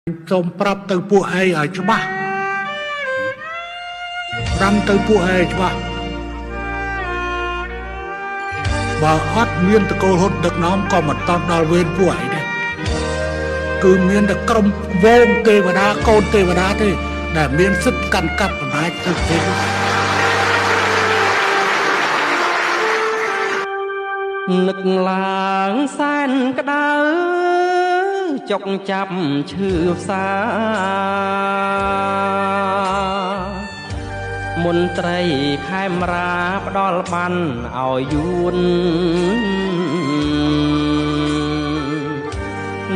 សូមប្រាប់ទៅពួកឯងឲ្យច្បាស់ប្រាំទៅពួកឯងច្បាស់បើអត់មានតកូលហ៊ុនដឹកនាំក៏មិនតន់ដល់វេនពួកឯងដែរគឺមានតែក្រុមវងទេវតាកូនទេវតាទេដែលមានសិទ្ធិកាន់កាប់អំណាចទៅទេនឹកឡើងសែនក្តៅចុកចាប់ឈឺផ្សមន្ត្រីខេមរាផ្ដល់បានឲ្យយួន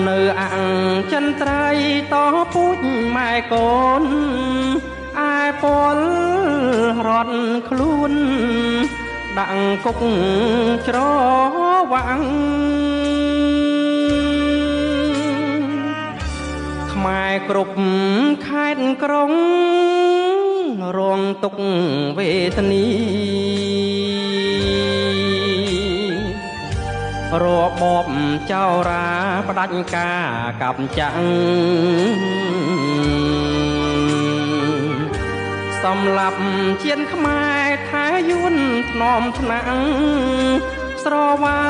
នៅអង្គចិនត្រៃតពូជម៉ែកូនឯពលរត់ខ្លួនដាក់គុកច្រវាំងខ្មែរគ្រប់ខេត្តក្រុងរងទុក្ខវេទនីរបបចោរាផ្ដាច់ការកាប់ចាំងសម្លាប់ជាតិខ្មែរថែយួនថ្នមថ្នាំងស្រវា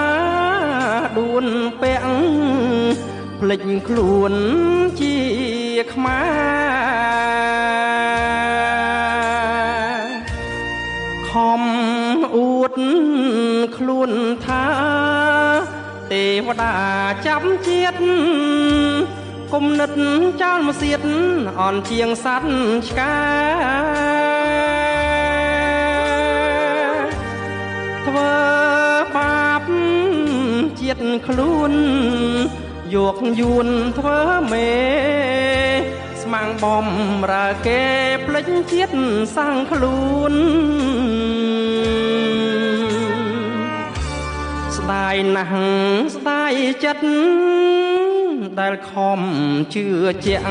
ដួនពាក់ភ្លេចខ្លួនជាខ្មែរខំអួតខ្លួនថាទេវតាចាប់ជាតិគុំនិតចោលមកសៀតអន់ជាងសัตว์ឆ្កាធ្វើបាបជាតិខ្លួនយកយួនធ្វើមេស្មាំងបំរើគេភ្លេចជាតិសាំងខ្លួនស្ដាយណាស់ស្ដាយចិត្តដែលខំជឿជាក់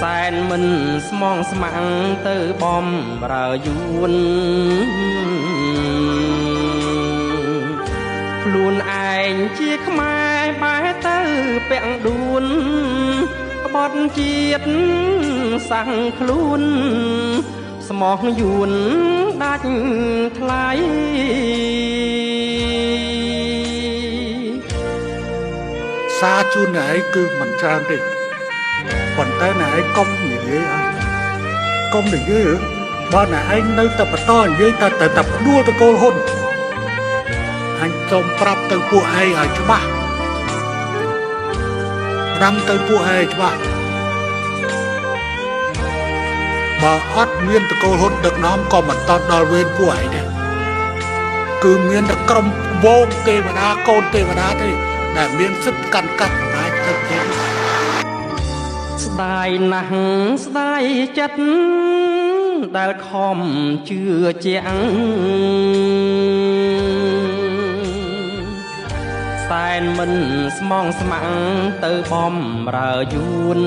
សែនមិនស្មងស្មាំងទៅបំរើយួនខ្លួនឯងជាខ្មែរបែរទៅពាក់ដួនក្បត់ជាតិសាំងខ្លួនស្មោះយួនដាច់ថ្លៃសារជូនឯងគឺមិនច្រើនទេប៉ុន្តែអ្នកឯងកុំនិយាយអស់កុំនិយាយបើអ្នកឯងនៅតែបន្តនិយាយតែផ្ដួលតកូលហ៊ុនអញសូមប្រាប់ទៅពួកឯងឲ្យច្បាស់ប្រាំទៅពួកឯងច្បាស់បើអត់មានតកូលហ៊ុនដឹកនាំក៏មិនតន់ដល់វេនពួកឯងដែរគឺមានតែក្រុមវងទេវតាកូនទេវតាទេដែលមានសិទ្ធិកាន់កាប់អំណាចទៅទេស្ដាយណាស់ស្ដាយចិត្តដែលខំជឿជាក់សែនមិនស្មងស្មាំងទៅបំរើយួន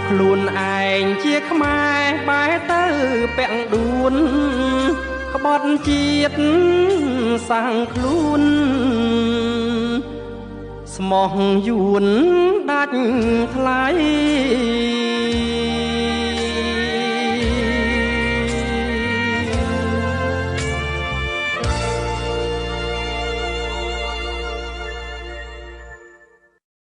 ខ្លួនឯងជាខ្មែរបែរទៅពាក់ដួនក្បត់ជាតិសាំងខ្លួនស្មោះយួនដាច់ថ្លៃ